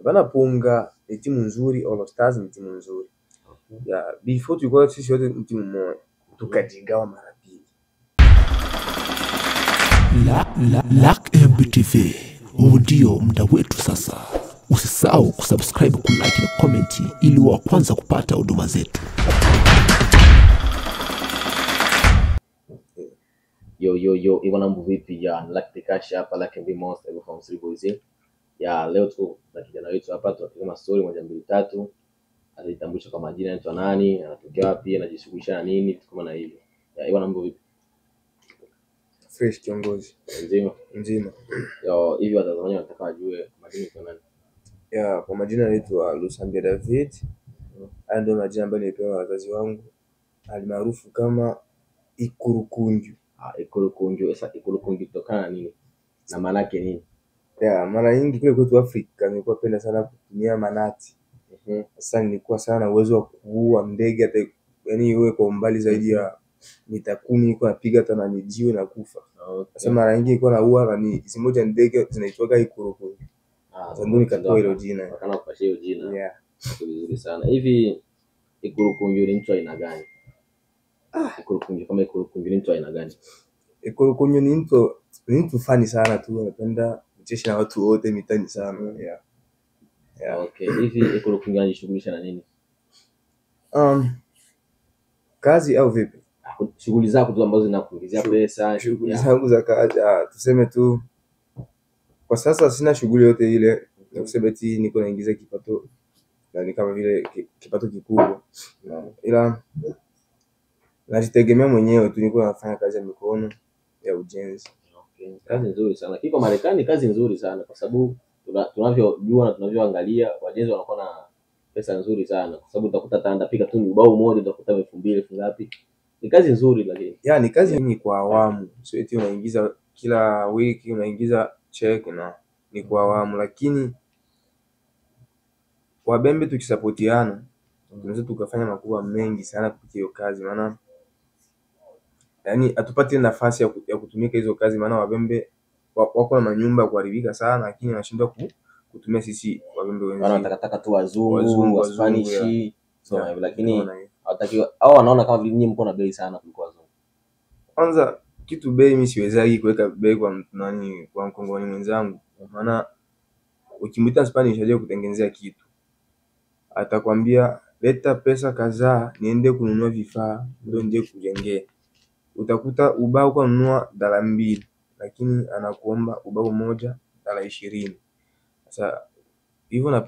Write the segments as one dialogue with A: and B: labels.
A: Bana Punga ni timu nzuri, All Stars ni timu nzuri. Before tulikuwa sisi wote ni timu moja, tukajigawa mara mbili.
B: Lac MBTV, huu ndio muda wetu sasa. Usisahau kusubscribe, kulike na comment ili wa kwanza kupata huduma zetu.
C: Yo, Iwana mambo vipi ya Lac the Cash hapa, Lac MB Most ever from Three Boys. Ya leo tuko na kijana wetu hapa, tunapiga story moja mbili tatu. Atajitambulisha kwa majina, anaitwa nani, anatokea wapi, anajishughulisha na nini, vitu kama na hivyo. Ya Iwana mambo vipi?
A: Fresh kiongozi. Nzima.
C: Yo, hivi watazamaji wanataka wajue majina kwa nani?
A: Ya kwa majina naitwa Lusambia David. Haya ndio majina ambayo nilipewa wazazi wangu, alimaarufu kama Ikurukunju.
C: Ikurukunju. Sasa Ikurukunju kutokana na nini? Na maana yake nini?
A: Ya mara nyingi kule kwetu Afrika nilikuwa napenda sana kutumia manati. Sasa nilikuwa sana uwezo wa kuua ndege hata yani iwe kwa umbali zaidi ya mita 10 nilikuwa napiga hata na jiwe na kufa. Sasa mara nyingi nilikuwa naua na ni moja ndege zinaitwa Ikurukunju. Sasa ndio nikatoa hilo jina.
C: Kana kupashia hilo jina.
A: Yeah.
C: Vizuri sana. Hivi Ikurukunju ni mtu aina gani? Ikurukunju kama Ikurukunju ni mtu aina gani?
A: Ikurukunju ni mtu fani sana tu, anapenda kuchesha na watu wote mitani sana. Yeah.
C: Okay, hivi Ikurukunju anajishughulisha na nini?
A: Kazi au vipi?
C: Shughuli zako tu ambazo zinakuingizia pesa.
A: Shughuli zangu za kazi, tuseme tu kwa sasa sina shughuli yote ile ya kusema eti niko naingiza kipato yani kama vile kipato kikubwa. Ila najitegemea mwenyewe tu, niko nafanya kazi ya mikono ya ujenzi.
C: Okay, kazi nzuri sana. Kiko Marekani kazi nzuri sana kwa sababu tunavyojua na tunavyoangalia wajenzi wanakuwa na pesa nzuri sana kwa sababu utakuta tanda pika tu ubao mmoja utakuta 2000 ngapi. Ni kazi nzuri lakini.
A: Ni kazi ni kwa awamu. Sio eti unaingiza kila wiki unaingiza check na ni kwa awamu, lakini wabembe tukisapotiana tunaweza tukafanya makubwa mengi sana kupitia hiyo kazi, maana yani atupate nafasi ya kutumika hizo kazi, maana wabembe wako na manyumba kuharibika sana, lakini wanashindwa kutumia sisi wabembe wenzao.
C: Wanataka tu wazungu, wa Spanish, so lakini hawataki au wanaona kama vile nyinyi mko na bei sana kuliko wazungu.
A: Kwanza kitu bei mimi siwezagi kuweka bei kwa nani, kwa Mkongomani mwenzangu, maana ukimwita Spanish aje kutengenezea kitu atakwambia leta pesa kadhaa niende kununua vifaa ndio nje kujengea. Utakuta ubao kwa nunua $2 lakini anakuomba ubao moja $20. Sasa hivyo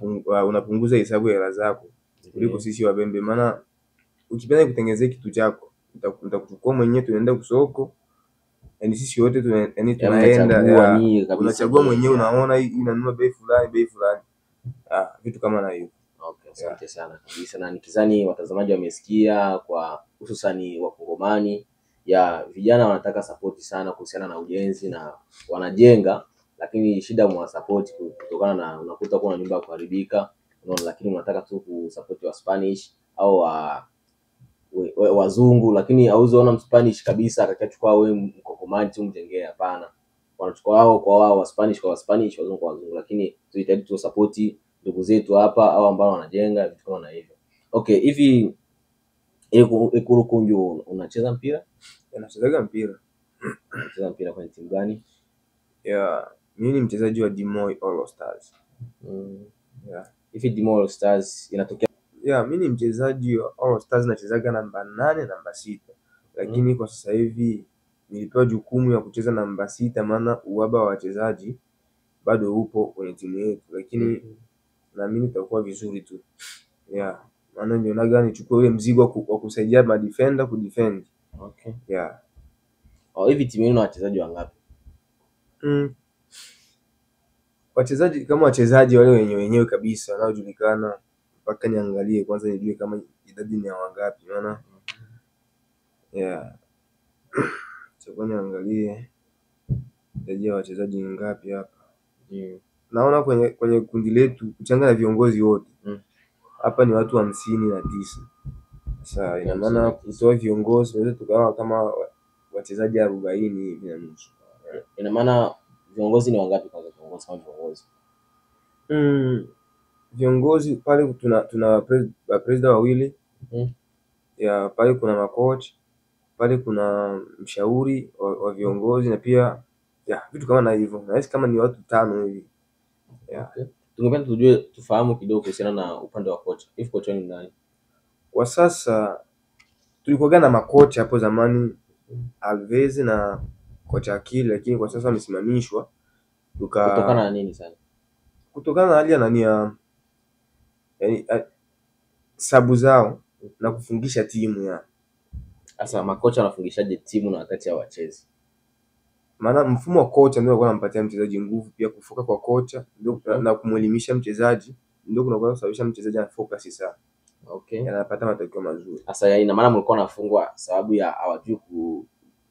A: unapunguza hesabu ya hela zako kuliko sisi wabembe, maana ukipenda kutengenezea kitu chako utakuchukua mwenyewe, tunaenda kusoko yani sisi wote tunaenda unachagua mwenyewe, unaona hii inanunua bei fulani vitu kama na hiyo.
C: Okay, asante sana kabisa, na nikizani watazamaji wamesikia, kwa hususani Wakongomani ya vijana wanataka support sana kuhusiana na ujenzi na wanajenga, lakini shida mwa support kutokana na unakuta kuna nyumba kuharibika, unaona, lakini unataka tu kusupport wa Spanish au wazungu, lakini hauzoona Spanish kabisa akachukua wewe Mkongomani tu mjengee. Hapana, wanachukua wao kwa wao, wa Spanish kwa Spanish, wazungu kwa wazungu, lakini tunahitaji tu support ndugu zetu hapa au ambao wanajenga vitu kama na hivyo. Okay, hivi Ikurukunju unacheza mpira?
A: Nachezaga mpira.
C: Unacheza mpira kwenye timu gani?
A: Mimi ni mchezaji wa Dimoy All Stars.
C: Hivi Dimoy All Stars inatokea?
A: Mimi ni mchezaji wa All Stars, nachezaga namba 8 namba 6. Lakini kwa sasa hivi nilipewa jukumu ya kucheza namba 6, maana uhaba wa wachezaji bado upo kwenye timu yetu, lakini naamini itakuwa vizuri tu. Maana nionaga nichukue ule mzigo wa kusaidia ma defender kudefend.
C: Okay. Hivi timu yenu wachezaji wangapi?
A: Wachezaji kama wachezaji wale wenyewe kabisa wanaojulikana, mpaka niangalie kwanza nijue kama idadi ni wangapi, maana sasa niangalie idadi ya wachezaji ni ngapi hapa. Naona kwenye kundi letu kuchanganya viongozi wote hapa ni watu 59. Sasa ina maana kutoa viongozi tunaweza tukawa kama wachezaji 40 hivi na nusu.
C: Ina maana viongozi ni wangapi kwanza, viongozi kama viongozi?
A: viongozi pale tuna president wawili. Ya pale kuna makocha, pale kuna mshauri wa viongozi na pia ya vitu kama na hivyo. Nahisi kama ni watu 5 hivi.
C: Okay. Tungependa tufahamu kidogo kuhusiana na upande wa kocha. Hivi kocha ni nani?
A: Kwa sasa tulikuwa na makocha hapo zamani, Alves na kocha Akili, lakini kwa sasa amesimamishwa.
C: Kutokana na nini sana?
A: Kutokana na hali ya nani ya yani sabu zao na kufungisha timu ya.
C: Sasa makocha wanafungishaje timu na wakati hawachezi?
A: Maana mfumo wa kocha ndio unakuwa unampatia mchezaji nguvu, pia kufoka kwa kocha ndio na kumuelimisha mchezaji ndio kunakuwa kusababisha mchezaji ana focus sana.
C: Okay.
A: Anapata matokeo mazuri.
C: Sasa ina maana mlikuwa nafungwa sababu ya hawajui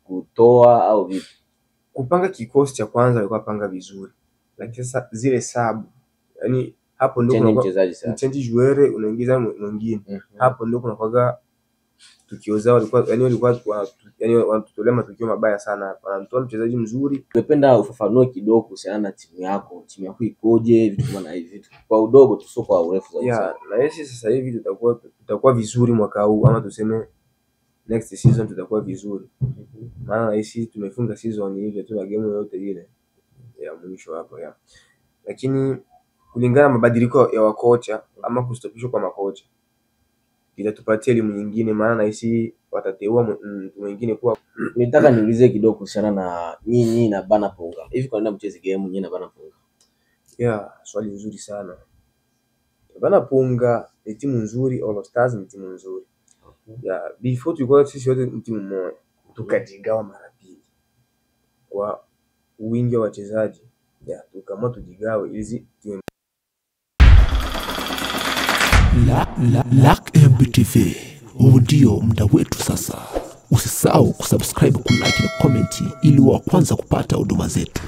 C: kutoa au vipi?
A: Kupanga kikosi cha kwanza walikuwa panga vizuri. Lakini sasa zile sabu, yani hapo ndio
C: kuna mchezaji sasa.
A: Mchezaji joueur unaingiza mwingine. Hapo ndio kunakuwa tukio zao walikuwa wanatutolea matukio mabaya sana. Wanamtoa mchezaji mzuri.
C: Ungependa ufafanue kidogo kuhusiana na timu yako. Timu yako ikoje? Vitu kama na hivi vitu. Kwa udogo tu, sio kwa urefu zaidi.
A: Na sisi sasa hivi tutakuwa vizuri mwaka huu, ama tuseme next season tutakuwa vizuri. Maana sisi tumefunga season hivi tu na game yote ile ya mwisho hapo ya. Lakini kulingana na mabadiliko ya wakocha ama kustopishwa kwa makocha itatupatia elimu nyingine, maana sisi watateua mtu mwingine kuwa.
C: Nitaka niulize kidogo kuhusiana na nyinyi na Bana Punga. Hivi kwa nini mcheze game nyinyi na Bana Punga?
A: Swali nzuri sana. Bana Punga ni timu nzuri, All Stars ni timu nzuri. Before tulikuwa sisi wote timu moja, tukajigawa mara mbili kwa wingi wa wachezaji. Tukaamua tujigawe ili timu.
B: Lac MBTV, huu ndio muda wetu sasa. Usisahau kusubscribe, kulike na comment ili wa kwanza kupata huduma zetu.